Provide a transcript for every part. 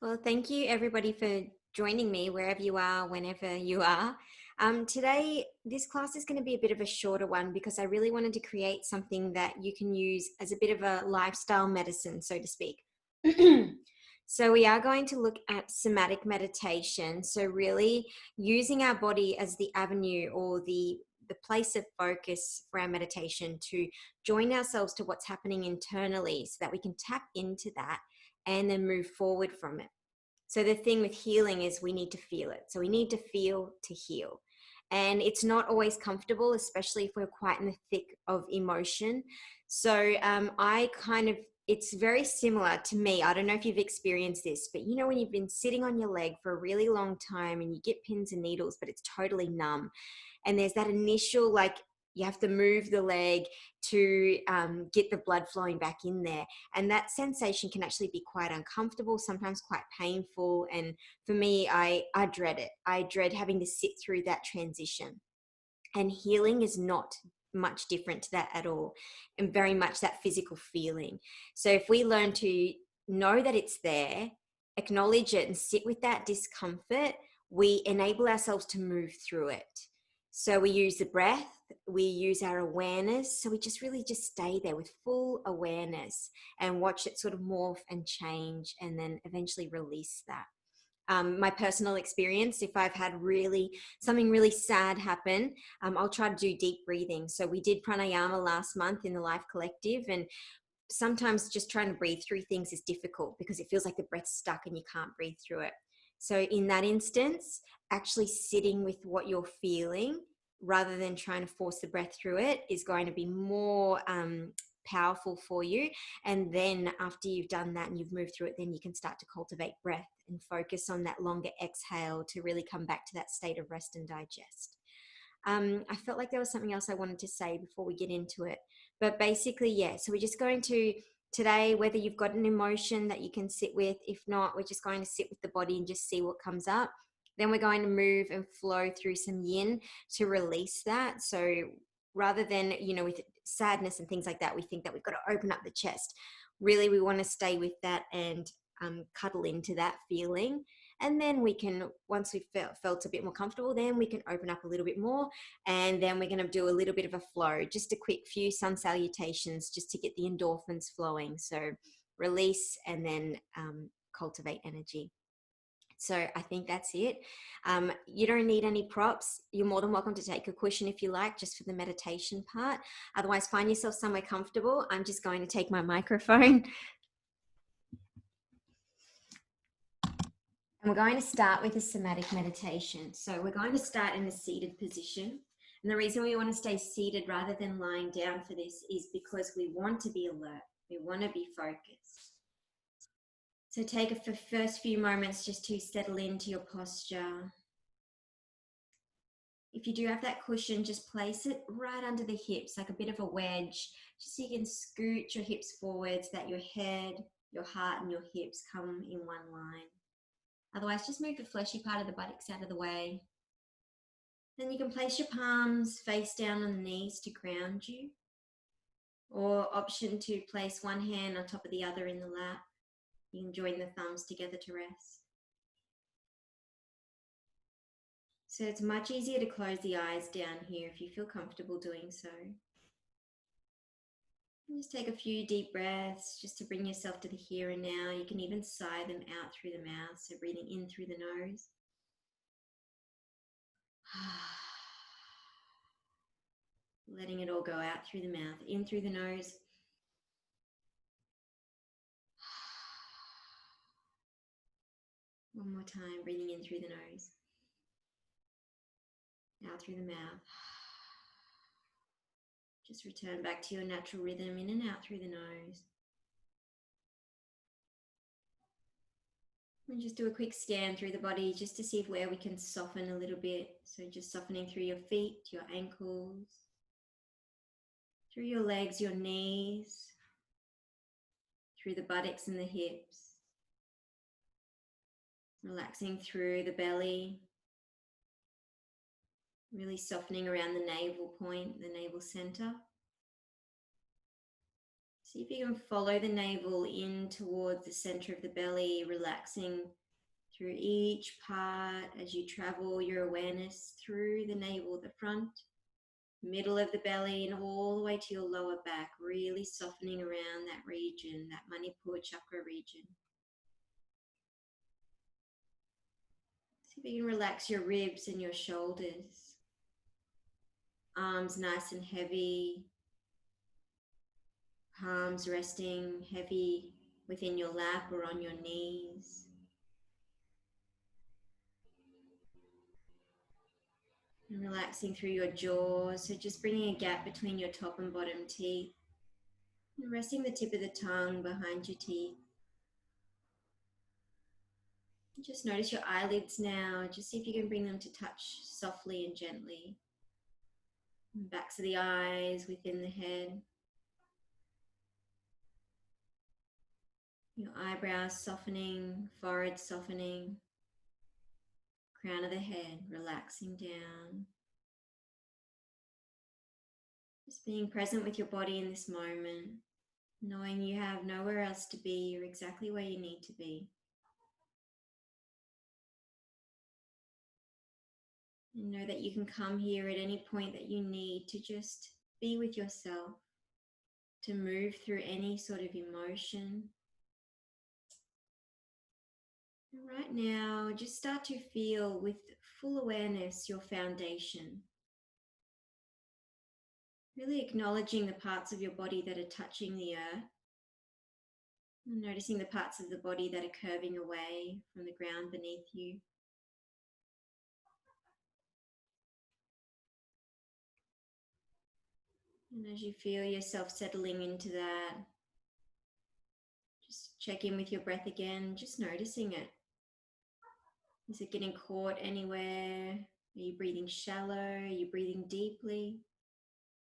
Well, thank you everybody for joining me wherever you are, whenever you are. Today, this class is going to be a bit of a shorter one because I really wanted to create something that you can use as a bit of a lifestyle medicine, so to speak. So we are going to look at somatic meditation. So really using our body as the avenue or the place of focus for our meditation to join ourselves to what's happening internally so that we can tap into that and then move forward from it. So the thing with healing is we need to feel it. So we need to feel to heal. And it's not always comfortable, especially if we're quite in the thick of emotion. So it's very similar to me. I don't know if you've experienced this, but you know, when you've been sitting on your leg for a really long time and you get pins and needles, but it's totally numb. And there's that initial, like, you have to move the leg to get the blood flowing back in there. And that sensation can actually be quite uncomfortable, sometimes quite painful. And for me, I dread it. I dread having to sit through that transition. And healing is not much different to that at all, and very much that physical feeling. So if we learn to know that it's there, acknowledge it, and sit with that discomfort, we enable ourselves to move through it. So we use the breath, we use our awareness. So we just really just stay there with full awareness and watch it sort of morph and change, and then eventually release that. My personal experience, if I've had something really sad happen, I'll try to do deep breathing. So we did pranayama last month in the Life Collective, and sometimes just trying to breathe through things is difficult because it feels like the breath's stuck and you can't breathe through it. So in that instance, actually sitting with what you're feeling rather than trying to force the breath through it is going to be more powerful for you. And then after you've done that and you've moved through it, then you can start to cultivate breath and focus on that longer exhale to really come back to that state of rest and digest. I felt like there was something else I wanted to say before we get into it, but basically, yeah, so we're just going to today, whether you've got an emotion that you can sit with, if not, we're just going to sit with the body and just see what comes up. Then we're going to move and flow through some yin to release that. So rather than, with sadness and things like that, we think that we've got to open up the chest. Really, we want to stay with that and cuddle into that feeling. And then we can, once we've felt a bit more comfortable, then we can open up a little bit more. And then we're going to do a little bit of a flow, just a quick few sun salutations, just to get the endorphins flowing. So release and then cultivate energy. So I think that's it. You don't need any props. You're more than welcome to take a cushion if you like, just for the meditation part. Otherwise, find yourself somewhere comfortable. I'm just going to take my microphone. And we're going to start with a somatic meditation. So we're going to start in a seated position. And the reason we want to stay seated rather than lying down for this is because we want to be alert. We want to be focused. So take the first few moments just to settle into your posture. If you do have that cushion, just place it right under the hips, like a bit of a wedge, just so you can scoot your hips forward so that your head, your heart, and your hips come in one line. Otherwise, just move the fleshy part of the buttocks out of the way. Then you can place your palms face down on the knees to ground you, or option to place one hand on top of the other in the lap. You can join the thumbs together to rest. So it's much easier to close the eyes down here if you feel comfortable doing so. And just take a few deep breaths just to bring yourself to the here and now. You can even sigh them out through the mouth, so breathing in through the nose. Letting it all go out through the mouth, in through the nose. One more time, breathing in through the nose. Out through the mouth. Just return back to your natural rhythm, in and out through the nose. And just do a quick scan through the body just to see where we can soften a little bit. So just softening through your feet, your ankles, through your legs, your knees, through the buttocks and the hips. Relaxing through the belly. Really softening around the navel point, the navel center. See if you can follow the navel in towards the center of the belly, relaxing through each part as you travel your awareness through the navel, the front, middle of the belly, and all the way to your lower back, really softening around that region, that Manipur chakra region. See if you can relax your ribs and your shoulders. Arms nice and heavy, palms resting heavy within your lap or on your knees. And relaxing through your jaw, so just bringing a gap between your top and bottom teeth. And resting the tip of the tongue behind your teeth. Just notice your eyelids now. Just see if you can bring them to touch softly and gently. And backs of the eyes, within the head. Your eyebrows softening, forehead softening. Crown of the head relaxing down. Just being present with your body in this moment. Knowing you have nowhere else to be. You're exactly where you need to be. And know that you can come here at any point that you need to just be with yourself, to move through any sort of emotion. And right now, just start to feel with full awareness your foundation. Really acknowledging the parts of your body that are touching the earth. And noticing the parts of the body that are curving away from the ground beneath you. And as you feel yourself settling into that, just check in with your breath again, just noticing it. Is it getting caught anywhere? Are you breathing shallow? Are you breathing deeply?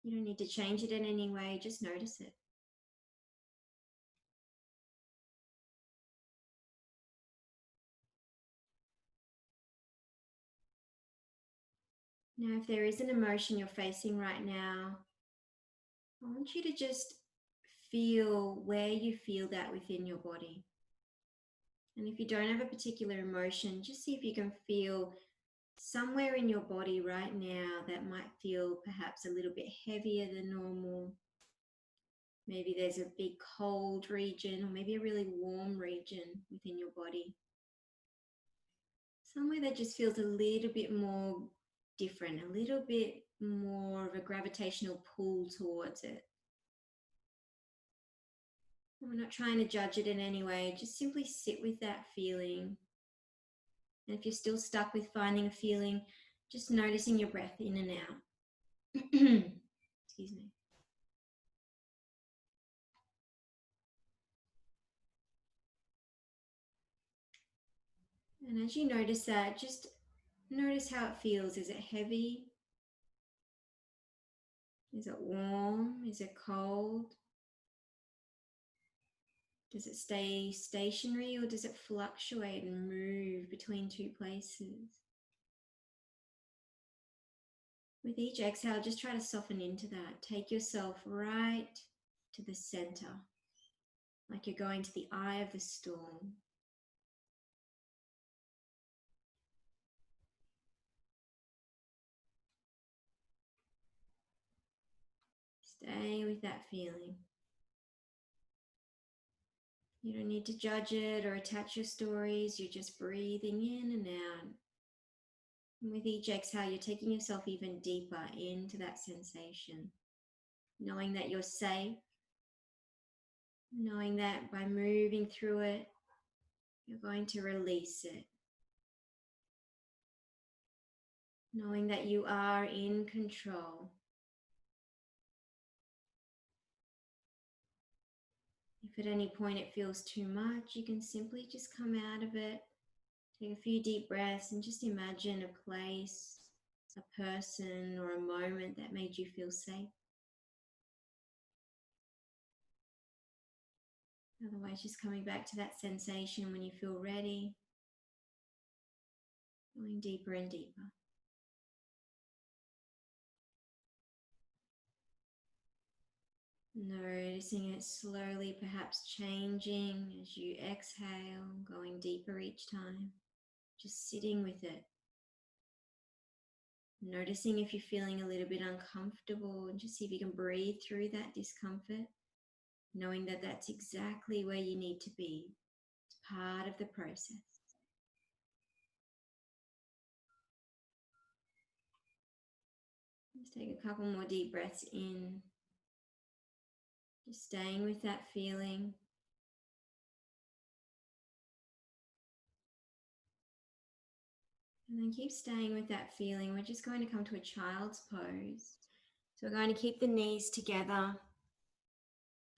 You don't need to change it in any way, just notice it. Now, if there is an emotion you're facing right now, I want you to just feel where you feel that within your body. And if you don't have a particular emotion, just see if you can feel somewhere in your body right now that might feel perhaps a little bit heavier than normal. Maybe there's a big cold region, or maybe a really warm region within your body. Somewhere that just feels a little bit more different, a little bit more of a gravitational pull towards it. We're not trying to judge it in any way, just simply sit with that feeling. And if you're still stuck with finding a feeling, just noticing your breath in and out. Excuse me. And as you notice that, just notice how it feels. Is it heavy? Is it warm? Is it cold? Does it stay stationary or does it fluctuate and move between two places? With each exhale, just try to soften into that. Take yourself right to the center, like you're going to the eye of the storm. Stay with that feeling. You don't need to judge it or attach your stories. You're just breathing in and out. And with each exhale, you're taking yourself even deeper into that sensation, knowing that you're safe, knowing that by moving through it, you're going to release it, knowing that you are in control. If at any point it feels too much, you can simply just come out of it, take a few deep breaths, and just imagine a place, a person, or a moment that made you feel safe. Otherwise, just coming back to that sensation when you feel ready, going deeper and deeper. Noticing it slowly, perhaps changing as you exhale, going deeper each time. Just sitting with it. Noticing if you're feeling a little bit uncomfortable, and just see if you can breathe through that discomfort, knowing that that's exactly where you need to be. It's part of the process. Just take a couple more deep breaths in. Just staying with that feeling. And then keep staying with that feeling. We're just going to come to a child's pose. So we're going to keep the knees together,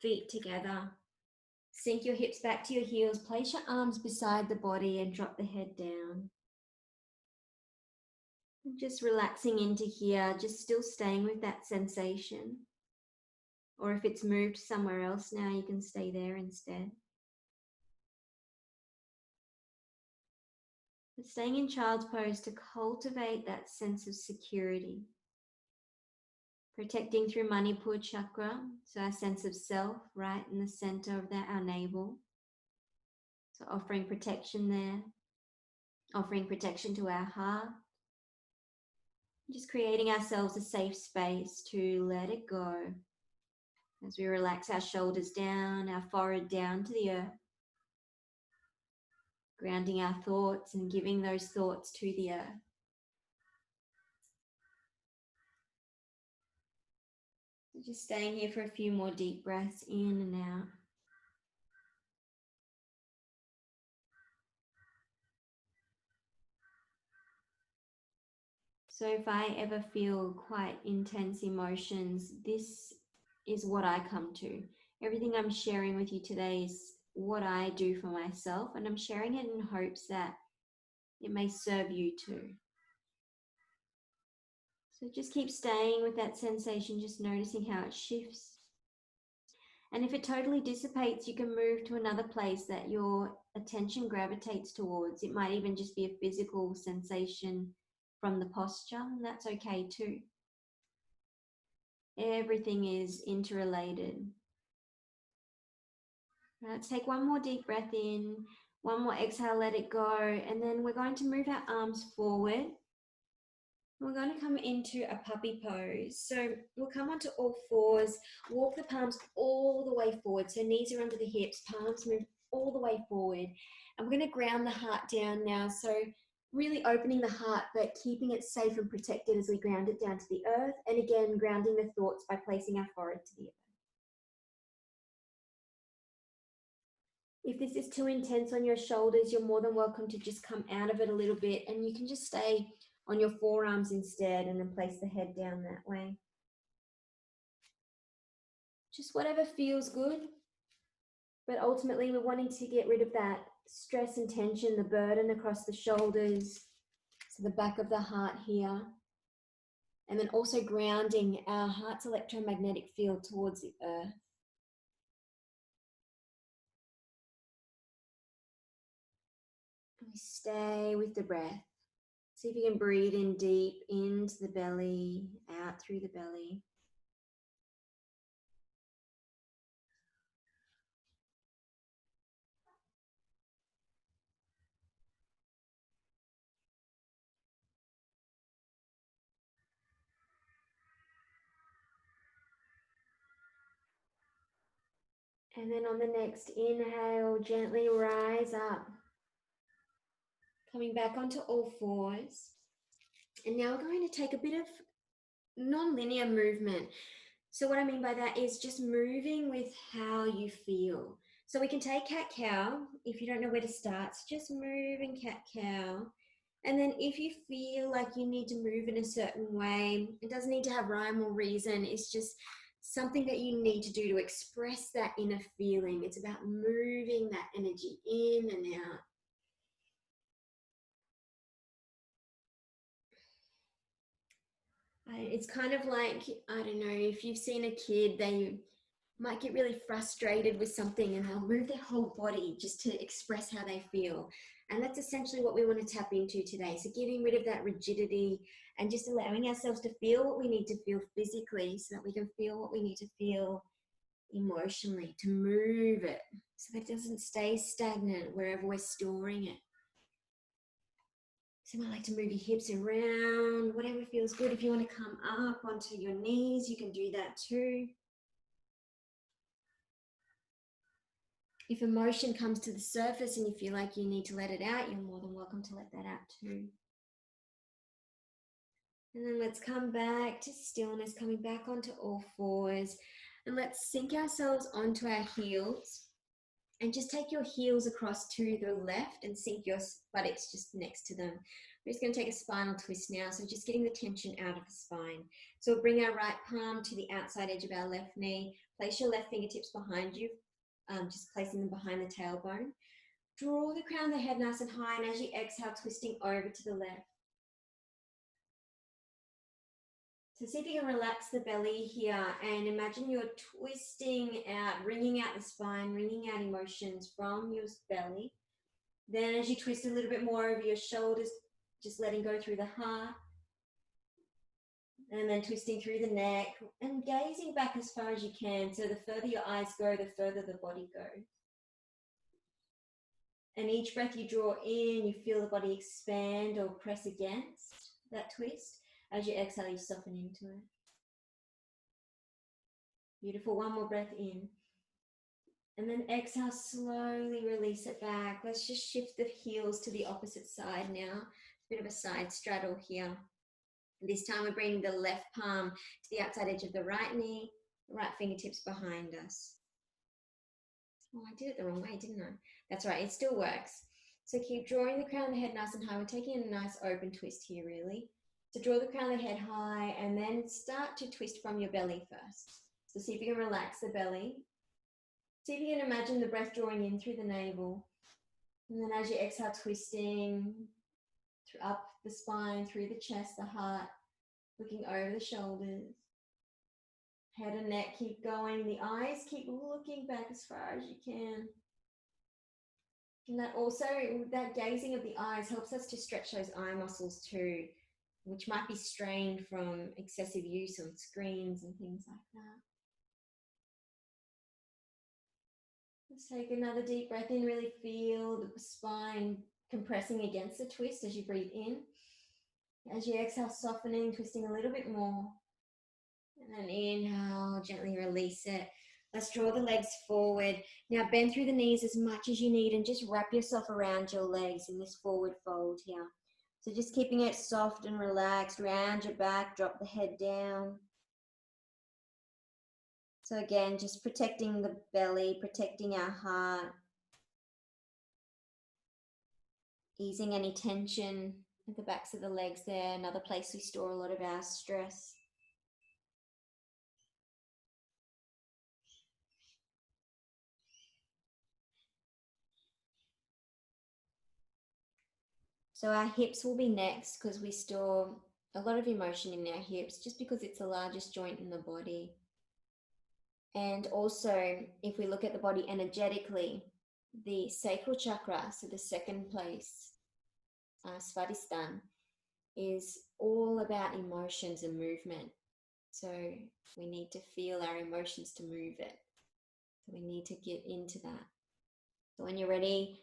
feet together. Sink your hips back to your heels. Place your arms beside the body and drop the head down. And just relaxing into here, just still staying with that sensation. Or if it's moved somewhere else now, you can stay there instead. But staying in child's pose to cultivate that sense of security. Protecting through Manipur chakra, so our sense of self right in the center of our navel. So offering protection there, offering protection to our heart. Just creating ourselves a safe space to let it go as we relax our shoulders down, our forehead down to the earth. Grounding our thoughts and giving those thoughts to the earth. So just staying here for a few more deep breaths in and out. So if I ever feel quite intense emotions, this is what I come to. Everything I'm sharing with you today is what I do for myself, and I'm sharing it in hopes that it may serve you too. So just keep staying with that sensation, just noticing how it shifts. And if it totally dissipates, you can move to another place that your attention gravitates towards. It might even just be a physical sensation from the posture, and that's okay too. Everything is interrelated. Let's take one more deep breath in, one more exhale, let it go, and then we're going to move our arms forward. We're going to come into a puppy pose. So we'll come onto all fours, walk the palms all the way forward. So knees are under the hips, palms move all the way forward. And we're going to ground the heart down now. So really opening the heart, but keeping it safe and protected as we ground it down to the earth. And again, grounding the thoughts by placing our forehead to the earth. If this is too intense on your shoulders, you're more than welcome to just come out of it a little bit, and you can just stay on your forearms instead and then place the head down that way. Just whatever feels good. But ultimately, we're wanting to get rid of that stress and tension, the burden across the shoulders, so the back of the heart here. And then also grounding our heart's electromagnetic field towards the earth. And we stay with the breath. See if you can breathe in deep into the belly, out through the belly. And then on the next inhale, gently rise up. Coming back onto all fours. And now we're going to take a bit of non-linear movement. So what I mean by that is just moving with how you feel. So we can take cat-cow. If you don't know where to start, so just move in cat-cow. And then if you feel like you need to move in a certain way, it doesn't need to have rhyme or reason. It's just something that you need to do to express that inner feeling. It's about moving that energy in and out. It's kind of like, I don't know, if you've seen a kid, they might get really frustrated with something and they'll move their whole body just to express how they feel. And that's essentially what we want to tap into today. So getting rid of that rigidity and just allowing ourselves to feel what we need to feel physically so that we can feel what we need to feel emotionally, to move it so that it doesn't stay stagnant wherever we're storing it. So you might like to move your hips around, whatever feels good. If you want to come up onto your knees, you can do that too. If emotion comes to the surface and you feel like you need to let it out, you're more than welcome to let that out too. And then let's come back to stillness, coming back onto all fours. And let's sink ourselves onto our heels. And just take your heels across to the left and sink your buttocks just next to them. We're just going to take a spinal twist now. So just getting the tension out of the spine. So we'll bring our right palm to the outside edge of our left knee. Place your left fingertips behind you, just placing them behind the tailbone. Draw the crown of the head nice and high, and as you exhale, twisting over to the left. So see if you can relax the belly here and imagine you're twisting out, wringing out the spine, wringing out emotions from your belly. Then as you twist a little bit more over your shoulders, just letting go through the heart. And then twisting through the neck and gazing back as far as you can. So the further your eyes go, the further the body goes. And each breath you draw in, you feel the body expand or press against that twist. As you exhale, you soften into it. Beautiful. One more breath in. And then exhale, slowly release it back. Let's just shift the heels to the opposite side now. A bit of a side straddle here. This time we're bringing the left palm to the outside edge of the right knee, right fingertips behind us. Oh, I did it the wrong way, didn't I? That's right, it still works. So keep drawing the crown of the head nice and high. We're taking a nice open twist here, really. So draw the crown of the head high and then start to twist from your belly first. So see if you can relax the belly. See if you can imagine the breath drawing in through the navel. And then as you exhale, twisting up the spine, through the chest, the heart, looking over the shoulders. Head and neck keep going. The eyes keep looking back as far as you can. And that also, that gazing of the eyes helps us to stretch those eye muscles too, which might be strained from excessive use on screens and things like that. Let's take another deep breath in. Really feel the spine compressing against the twist as you breathe in. As you exhale, softening, twisting a little bit more. And then inhale, gently release it. Let's draw the legs forward. Now bend through the knees as much as you need and just wrap yourself around your legs in this forward fold here. So just keeping it soft and relaxed, round your back, drop the head down. So again, just protecting the belly, protecting our heart. Easing any tension at the backs of the legs there, another place we store a lot of our stress. So our hips will be next because we store a lot of emotion in our hips just because it's the largest joint in the body. And also, if we look at the body energetically, the sacral chakra, so the second place, Svadhisthana, is all about emotions and movement. So we need to feel our emotions to move it. So we need to get into that. So when you're ready,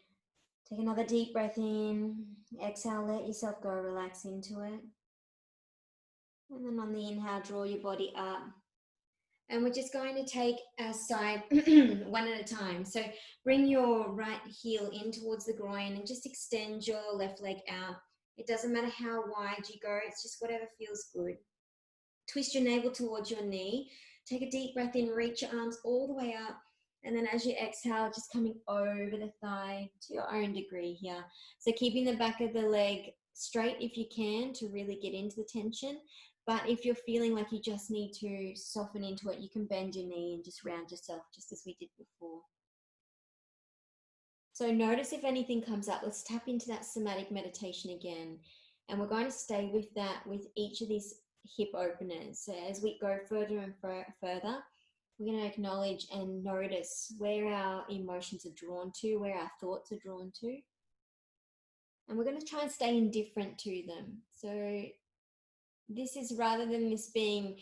take another deep breath in. Exhale, let yourself go, relax into it. And then on the inhale, draw your body up. And we're just going to take our side one at a time. So bring your right heel in towards the groin and just extend your left leg out. It doesn't matter how wide you go, it's just whatever feels good. Twist your navel towards your knee. Take a deep breath in, reach your arms all the way up. And then as you exhale, just coming over the thigh to your own degree here. So keeping the back of the leg straight if you can to really get into the tension. But if you're feeling like you just need to soften into it, you can bend your knee and just round yourself, just as we did before. So notice if anything comes up. Let's tap into that somatic meditation again. And we're going to stay with that with each of these hip openers. So as we go further and further, we're going to acknowledge and notice where our emotions are drawn to, where our thoughts are drawn to. And we're going to try and stay indifferent to them. So this is, rather than this being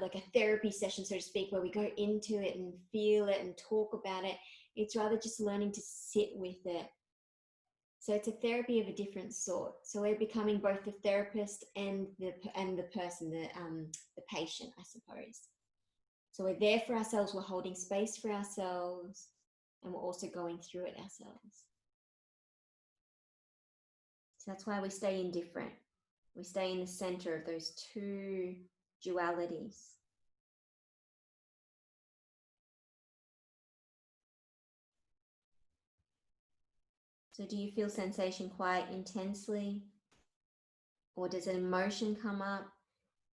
like a therapy session, so to speak, where we go into it and feel it and talk about it. It's rather just learning to sit with it. So it's a therapy of a different sort. So we're becoming both the therapist and the person, the patient, I suppose. So we're there for ourselves, we're holding space for ourselves, and we're also going through it ourselves. So that's why we stay indifferent. We stay in the center of those two dualities. So do you feel sensation quite intensely? Or does an emotion come up?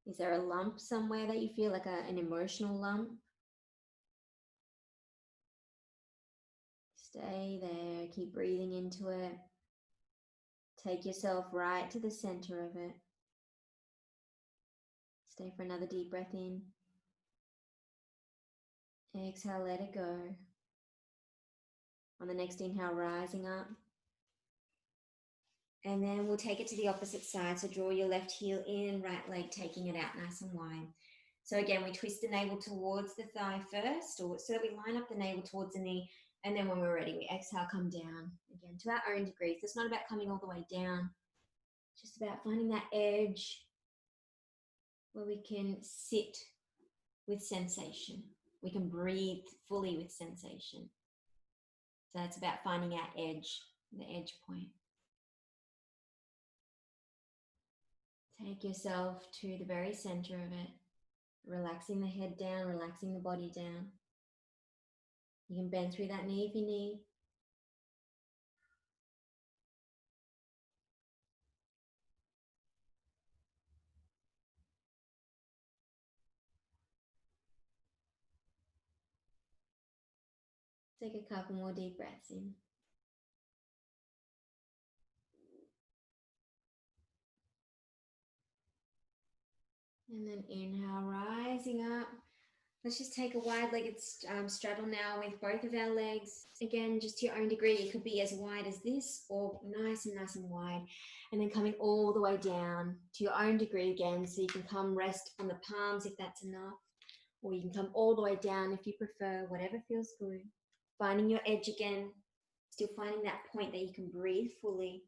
Is there a lump somewhere that you feel like an emotional lump? Stay there, keep breathing into it. Take yourself right to the center of it. Stay for another deep breath in. Exhale, let it go. On the next inhale, rising up. And then we'll take it to the opposite side. So draw your left heel in, right leg taking it out nice and wide. So again, we twist the navel towards the thigh first, or so that we line up the navel towards the knee. And then when we're ready, we exhale, come down again to our own degree. So it's not about coming all the way down. It's just about finding that edge where we can sit with sensation. We can breathe fully with sensation. So it's about finding our edge, the edge point. Take yourself to the very center of it, relaxing the head down, relaxing the body down. You can bend through that knee if you need. Take a couple more deep breaths in. And then inhale, rising up. Let's just take a wide-legged straddle now with both of our legs. Again, just to your own degree. It could be as wide as this or nice and wide. And then coming all the way down to your own degree again. So you can come rest on the palms if that's enough. Or you can come all the way down if you prefer, whatever feels good. Finding your edge again. Still finding that point that you can breathe fully.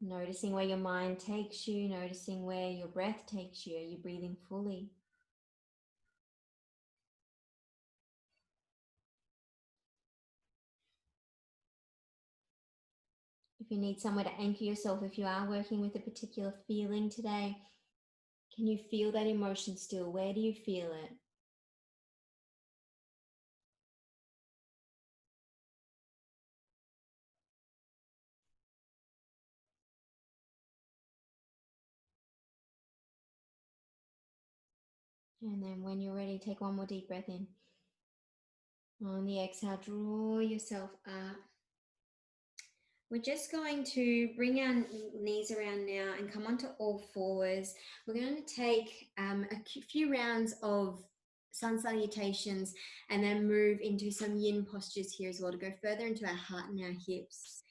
Noticing where your mind takes you, noticing where your breath takes you. Are you breathing fully? If you need somewhere to anchor yourself, if you are working with a particular feeling today, can you feel that emotion still? Where do you feel it? And then when you're ready, take one more deep breath in. On the exhale, draw yourself up. We're just going to bring our knees around now and come onto all fours. We're going to take a few rounds of sun salutations and then move into some yin postures here as well to go further into our heart and our hips.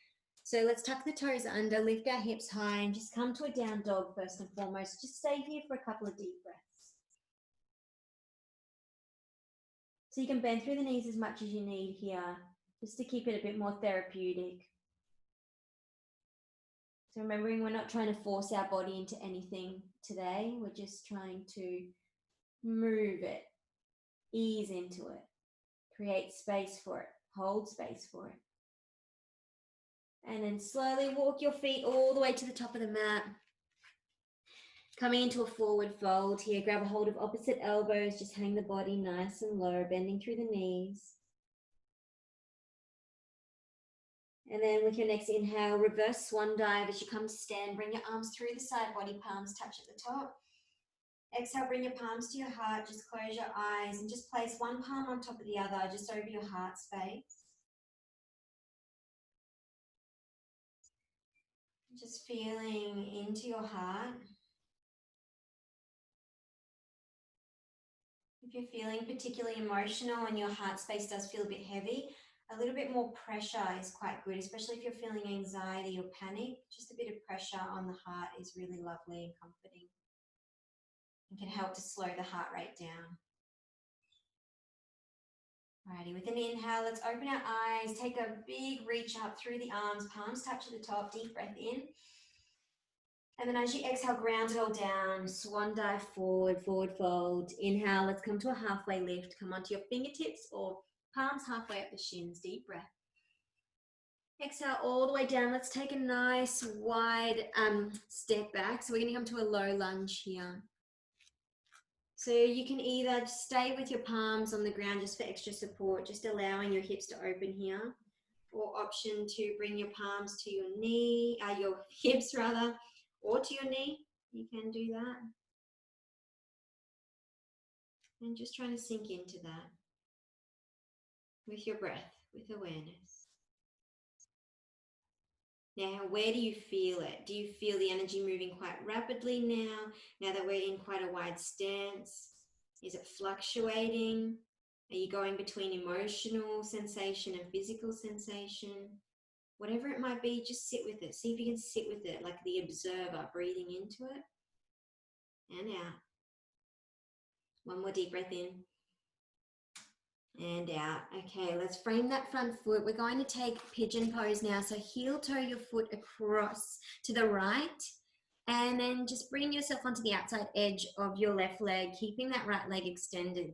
So let's tuck the toes under, lift our hips high, and just come to a down dog first and foremost. Just stay here for a couple of deep breaths. So you can bend through the knees as much as you need here, just to keep it a bit more therapeutic. So remembering we're not trying to force our body into anything today. We're just trying to move it, ease into it, create space for it, hold space for it. And then slowly walk your feet all the way to the top of the mat. Coming into a forward fold here, grab a hold of opposite elbows, just hang the body nice and low, bending through the knees. And then with your next inhale, reverse swan dive as you come to stand. Bring your arms through the side body, palms touch at the top. Exhale, bring your palms to your heart, just close your eyes and just place one palm on top of the other, just over your heart space. Just feeling into your heart. If you're feeling particularly emotional and your heart space does feel a bit heavy, A little bit more pressure is quite good, especially if you're feeling anxiety or panic. Just a bit of pressure on the heart is really lovely and comforting. It can help to slow the heart rate down. Alrighty, with an inhale, let's open our eyes, take a big reach up through the arms, palms touch to the top, deep breath in. And then as you exhale, ground it all down, swan dive forward, forward fold. Inhale, let's come to a halfway lift. Come onto your fingertips or palms halfway up the shins, deep breath. Exhale all the way down. Let's take a nice wide step back. So we're going to come to a low lunge here. So you can either stay with your palms on the ground just for extra support, just allowing your hips to open here, or option to bring your palms to your knee, your hips rather, or to your knee. You can do that. And just trying to sink into that with your breath, with awareness. Now, where do you feel it? Do you feel the energy moving quite rapidly now that we're in quite a wide stance? Is it fluctuating? Are you going between emotional sensation and physical sensation? Whatever it might be, just sit with it. See if you can sit with it like the observer, breathing into it and out. One more deep breath in and out. Okay, let's frame that front foot. We're going to take pigeon pose now. So heel toe your foot across to the right and then just bring yourself onto the outside edge of your left leg, keeping that right leg extended.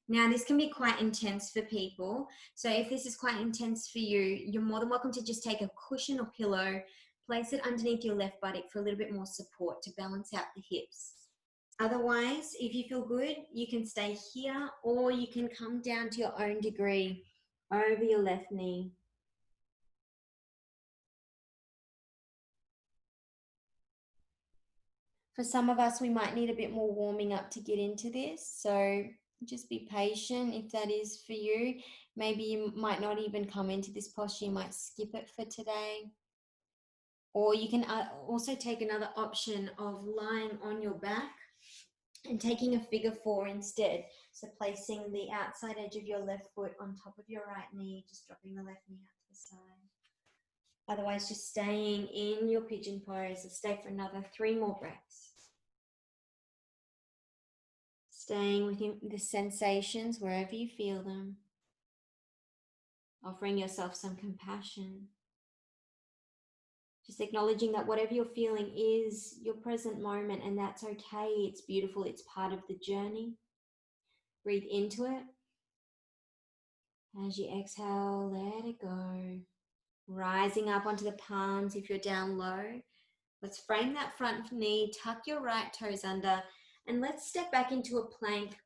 Now, this can be quite intense for people. So if this is quite intense for you, you're more than welcome to just take a cushion or pillow, place it underneath your left buttock for a little bit more support to balance out the hips. Otherwise, if you feel good, you can stay here or you can come down to your own degree over your left knee. For some of us, we might need a bit more warming up to get into this. So just be patient if that is for you. Maybe you might not even come into this posture. You might skip it for today. Or you can also take another option of lying on your back and taking a figure 4 instead. So placing the outside edge of your left foot on top of your right knee, just dropping the left knee out to the side. Otherwise, just staying in your pigeon pose. Let's stay for another 3 more breaths. Staying within the sensations wherever you feel them. Offering yourself some compassion. Just acknowledging that whatever you're feeling is your present moment, and that's okay. It's beautiful. It's part of the journey. Breathe into it. As you exhale, let it go. Rising up onto the palms if you're down low. Let's frame that front knee, tuck your right toes under, and let's step back into a plank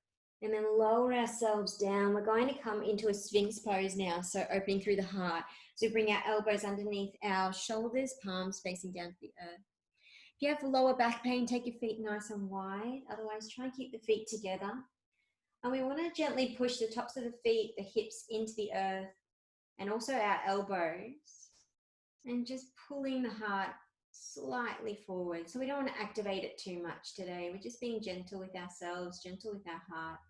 and then lower ourselves down. We're going to come into a Sphinx pose now, so opening through the heart. So bring our elbows underneath our shoulders, palms facing down to the earth. If you have lower back pain, take your feet nice and wide. Otherwise, try and keep the feet together. And we want to gently push the tops of the feet, the hips into the earth, and also our elbows. And just pulling the heart slightly forward. So we don't want to activate it too much today. We're just being gentle with ourselves, gentle with our heart.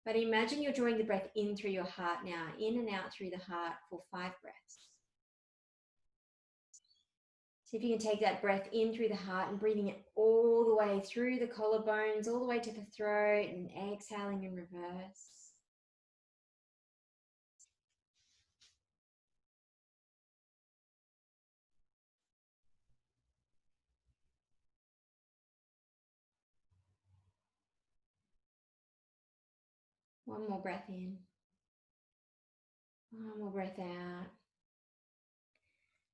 But imagine you're drawing the breath in through your heart now, in and out through the heart for 5 breaths. See if you can take that breath in through the heart and breathing it all the way through the collarbones, all the way to the throat, and exhaling in reverse. One more breath in. One more breath out.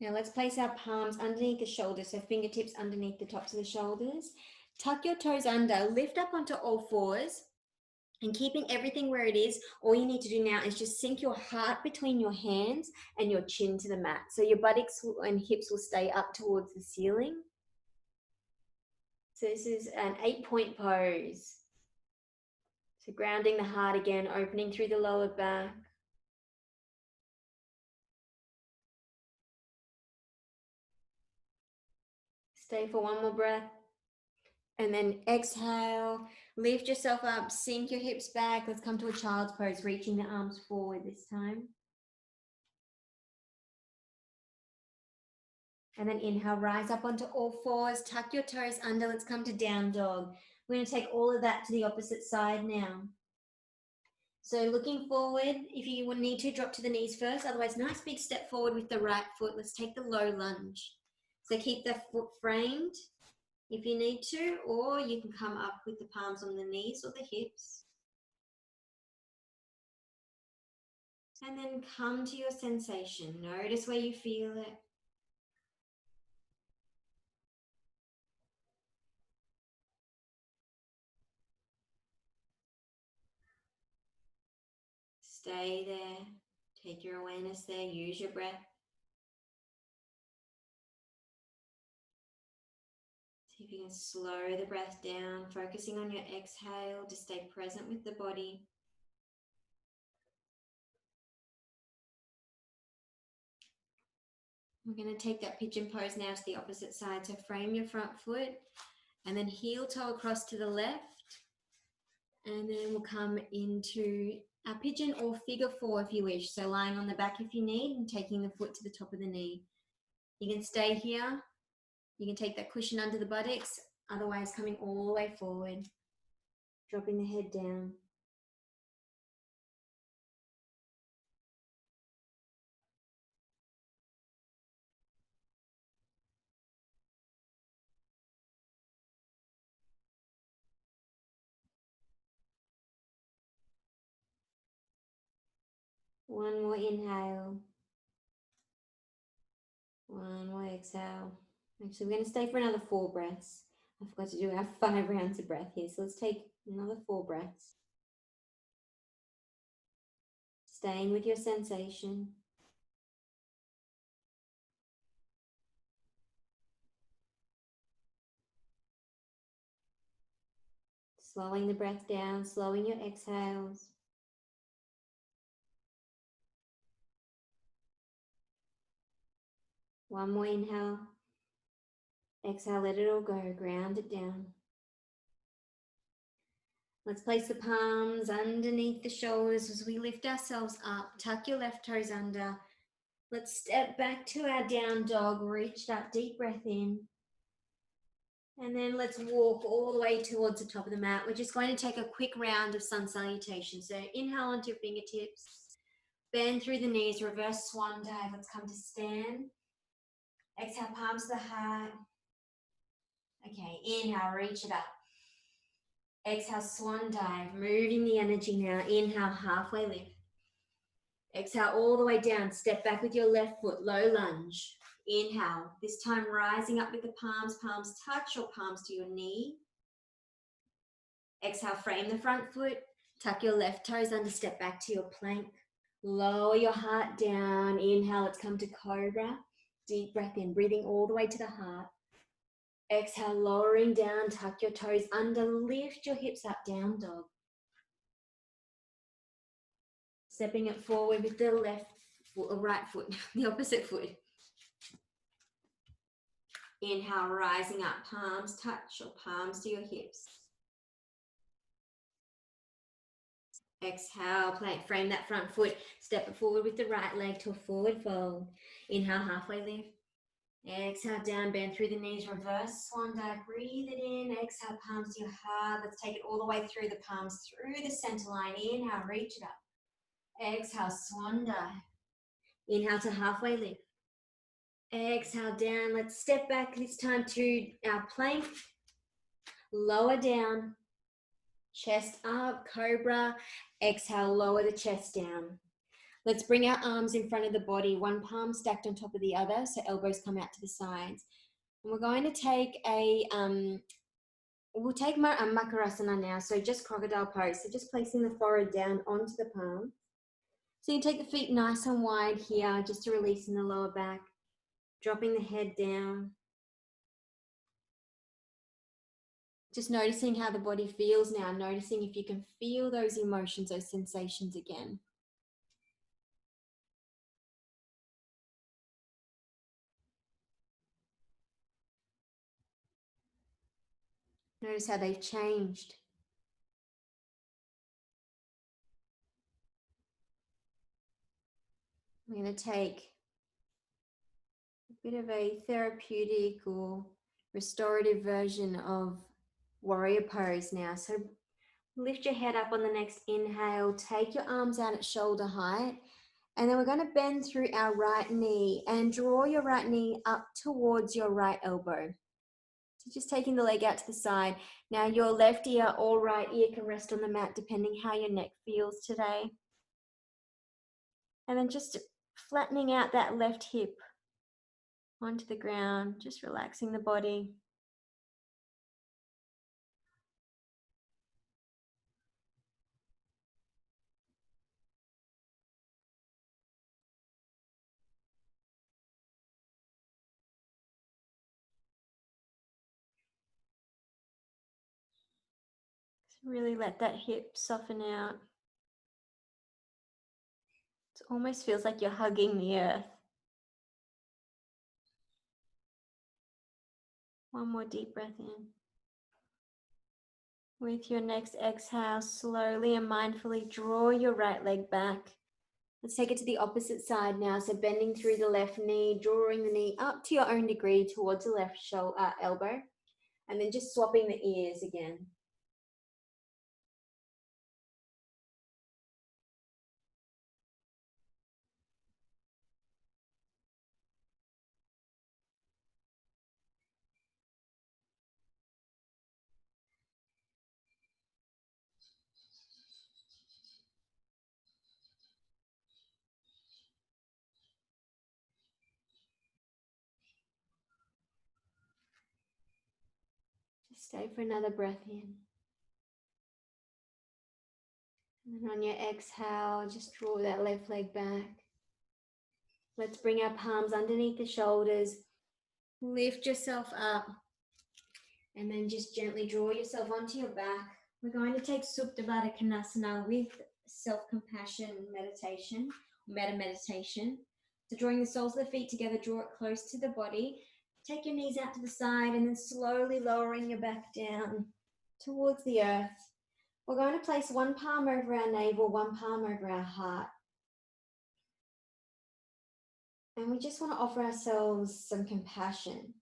Now let's place our palms underneath the shoulders, so fingertips underneath the tops of the shoulders. Tuck your toes under, lift up onto all fours, and keeping everything where it is, all you need to do now is just sink your heart between your hands and your chin to the mat. So your buttocks and hips will stay up towards the ceiling. So this is an 8-point pose. So grounding the heart again, opening through the lower back. Stay for one more breath. And then exhale, Lift yourself up, sink your hips back. Let's come to a child's pose, reaching the arms forward this time. And then inhale, rise up onto all fours, tuck your toes under. Let's come to down dog. We're going to take all of that to the opposite side now. So looking forward, if you would need to, drop to the knees first. Otherwise, nice big step forward with the right foot. Let's take the low lunge. So keep the foot framed if you need to, or you can come up with the palms on the knees or the hips. And then come to your sensation. Notice where you feel it. Stay there. Take your awareness there. Use your breath. See if you can slow the breath down, focusing on your exhale to stay present with the body. We're going to take that pigeon pose now to the opposite side. So frame your front foot and then heel toe across to the left. And then we'll come into our pigeon or figure four if you wish. So lying on the back if you need and taking the foot to the top of the knee. You can stay here. You can take that cushion under the buttocks. Otherwise, coming all the way forward. Dropping the head down. One more inhale. One more exhale. Actually, we're going to stay for another 4 breaths. I forgot to do our 5 rounds of breath here. So let's take another 4 breaths. Staying with your sensation. Slowing the breath down, slowing your exhales. One more inhale. Exhale, let it all go. Ground it down. Let's place the palms underneath the shoulders as we lift ourselves up. Tuck your left toes under. Let's step back to our down dog. Reach that deep breath in. And then let's walk all the way towards the top of the mat. We're just going to take a quick round of sun salutation. So inhale onto your fingertips. Bend through the knees. Reverse swan dive. Let's come to stand. Exhale, palms to the heart. Okay, inhale, reach it up. Exhale, swan dive. Moving the energy now. Inhale, halfway lift. Exhale all the way down. Step back with your left foot. Low lunge. Inhale. This time rising up with the palms. Palms touch or palms to your knee. Exhale, frame the front foot. Tuck your left toes under. Step back to your plank. Lower your heart down. Inhale, let's come to cobra. Deep breath in. Breathing all the way to the heart. Exhale, lowering down. Tuck your toes under. Lift your hips up. Down dog. Stepping it forward with the left foot, or right foot, the opposite foot. Inhale, rising up, palms touch or palms to your hips. Exhale, plank, frame that front foot. Step it forward with the right leg to a forward fold. Inhale, halfway lift. Exhale, down, bend through the knees, reverse swan dive. Breathe it in. Exhale, palms to your heart. Let's take it all the way through the palms, through the center line. Inhale, reach it up. Exhale, swan dive. Inhale to halfway lift. Exhale down. Let's step back this time to our plank. Lower down. Chest up, cobra. Exhale, lower the chest down. Let's bring our arms in front of the body, one palm stacked on top of the other, so elbows come out to the sides. And we're going to take a Makarasana now, so just crocodile pose. So just placing the forehead down onto the palm. So you take the feet nice and wide here, just to release in the lower back. Dropping the head down. Just noticing how the body feels now, noticing if you can feel those emotions, those sensations again. Notice how they've changed. I'm going to take a bit of a therapeutic or restorative version of warrior pose now. So lift your head up on the next inhale, take your arms out at shoulder height, and then we're going to bend through our right knee and draw your right knee up towards your right elbow. So just taking the leg out to the side. Now your left ear or right ear can rest on the mat depending how your neck feels today. And then just flattening out that left hip onto the ground, just relaxing the body. Really let that hip soften out. It almost feels like you're hugging the earth. One more deep breath in. With your next exhale, slowly and mindfully draw your right leg back. Let's take it to the opposite side now. So bending through the left knee, drawing the knee up to your own degree towards the left elbow, and then just swapping the ears again. Just stay for another breath in. And then on your exhale, just draw that left leg back. Let's bring our palms underneath the shoulders. Lift yourself up. And then just gently draw yourself onto your back. We're going to take Supta Konasana with self-compassion meditation, metta meditation. So drawing the soles of the feet together, draw it close to the body. Take your knees out to the side and then slowly lowering your back down towards the earth. We're going to place one palm over our navel, one palm over our heart. And we just want to offer ourselves some compassion.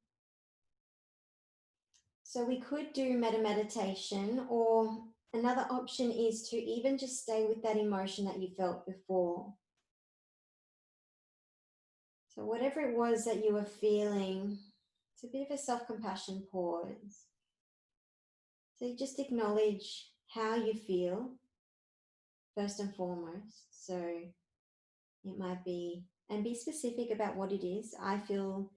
So we could do metta meditation, or another option is to even just stay with that emotion that you felt before. So whatever it was that you were feeling, it's a bit of a self-compassion pause. So you just acknowledge how you feel, first and foremost. So it might be, and be specific about what it is. I feel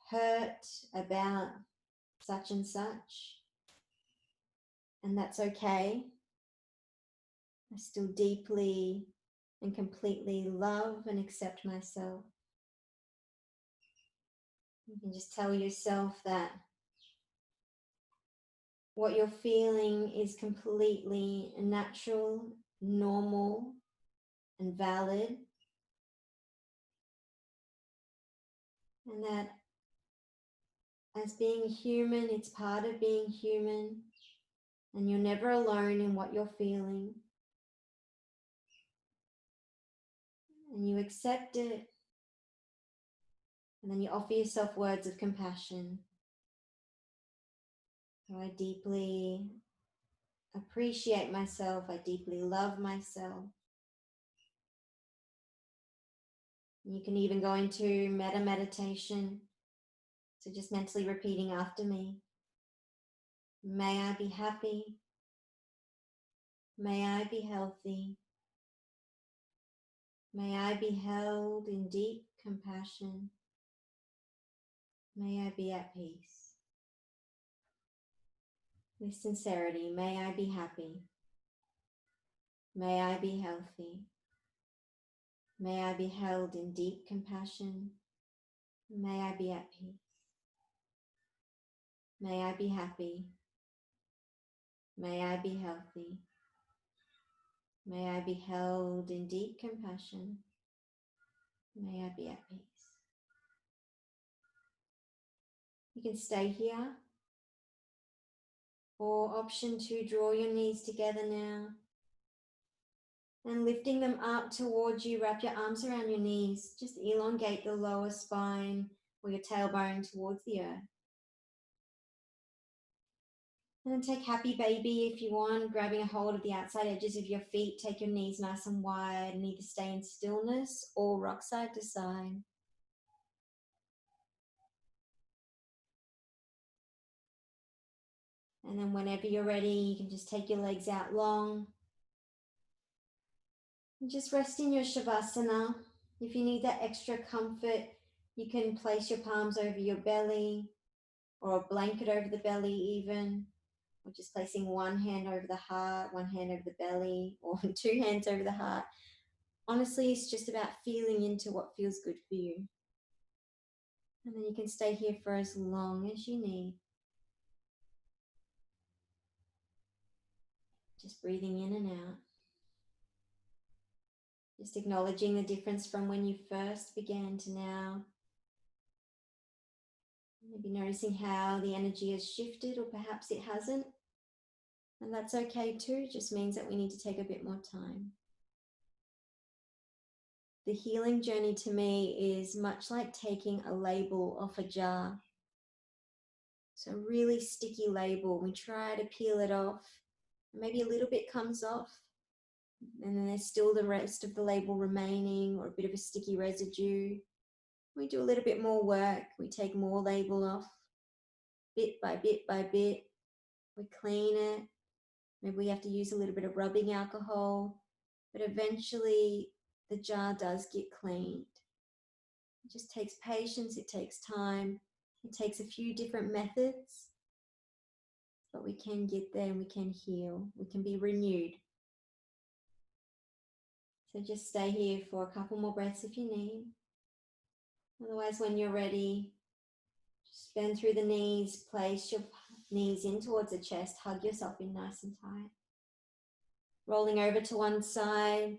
hurt about such and such, and that's okay. I still deeply and completely love and accept myself. You can just tell yourself that what you're feeling is completely natural, normal, and valid. And that as being human, it's part of being human, and you're never alone in what you're feeling. And you accept it, and then you offer yourself words of compassion. So I deeply appreciate myself, I deeply love myself. You can even go into metta meditation. So just mentally repeating after me. May I be happy. May I be healthy. May I be held in deep compassion. May I be at peace. With sincerity, may I be happy. May I be healthy. May I be held in deep compassion. May I be at peace. May I be happy. May I be healthy. May I be held in deep compassion. May I be at peace. You can stay here. Or option 2, draw your knees together now. And lifting them up towards you, wrap your arms around your knees. Just elongate the lower spine or your tailbone towards the earth. And then take happy baby if you want, grabbing a hold of the outside edges of your feet. Take your knees nice and wide and either stay in stillness or rock side to side. And then whenever you're ready, you can just take your legs out long. And just rest in your Shavasana. If you need that extra comfort, you can place your palms over your belly or a blanket over the belly even, or just placing one hand over the heart, one hand over the belly, or two hands over the heart. Honestly, it's just about feeling into what feels good for you. And then you can stay here for as long as you need. Just breathing in and out. Just acknowledging the difference from when you first began to now. Maybe noticing how the energy has shifted, or perhaps it hasn't. And that's okay too, it just means that we need to take a bit more time. The healing journey to me is much like taking a label off a jar. So a really sticky label, we try to peel it off, maybe a little bit comes off, and then there's still the rest of the label remaining, or a bit of a sticky residue. We do a little bit more work, we take more label off, bit by bit by bit, we clean it. Maybe we have to use a little bit of rubbing alcohol, but eventually the jar does get cleaned. It just takes patience, it takes time, it takes a few different methods, but we can get there and we can heal, we can be renewed. So just stay here for a couple more breaths if you need. Otherwise, when you're ready, just bend through the knees, place your knees in towards the chest, hug yourself in nice and tight. Rolling over to one side,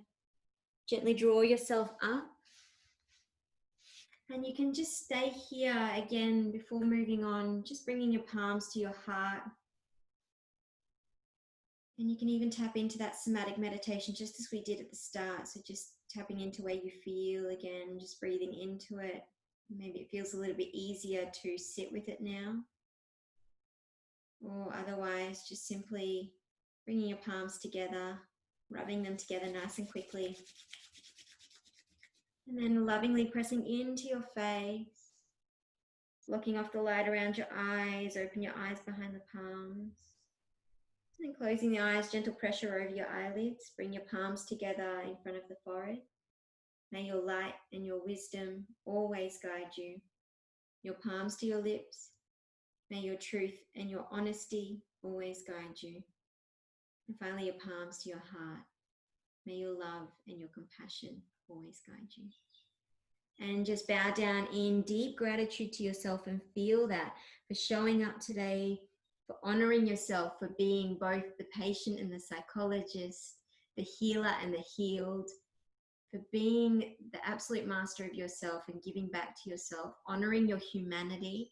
gently draw yourself up. And you can just stay here again before moving on, just bringing your palms to your heart. And you can even tap into that somatic meditation just as we did at the start. So just tapping into where you feel again, just breathing into it. Maybe it feels a little bit easier to sit with it now. Or otherwise, just simply bringing your palms together, rubbing them together nice and quickly. And then lovingly pressing into your face, blocking off the light around your eyes, open your eyes behind the palms. And then closing the eyes, gentle pressure over your eyelids, bring your palms together in front of the forehead. May your light and your wisdom always guide you. Your palms to your lips. May your truth and your honesty always guide you. And finally, your palms to your heart. May your love and your compassion always guide you. And just bow down in deep gratitude to yourself and feel that for showing up today, for honoring yourself, for being both the patient and the psychologist, the healer and the healed, for being the absolute master of yourself and giving back to yourself, honoring your humanity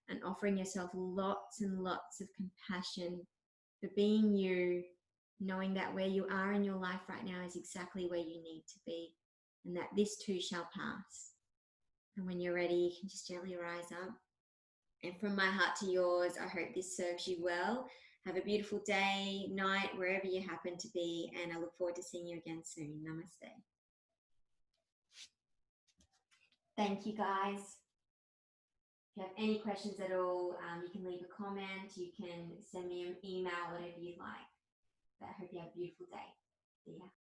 and offering yourself lots and lots of compassion, for being you, knowing that where you are in your life right now is exactly where you need to be, and that this too shall pass. And when you're ready, you can just gently rise up. And from my heart to yours, I hope this serves you well. Have a beautiful day, night, wherever you happen to be, and I look forward to seeing you again soon. Namaste. Thank you, guys. If you have any questions at all, you can leave a comment, you can send me an email, whatever you'd like. But I hope you have a beautiful day. See ya.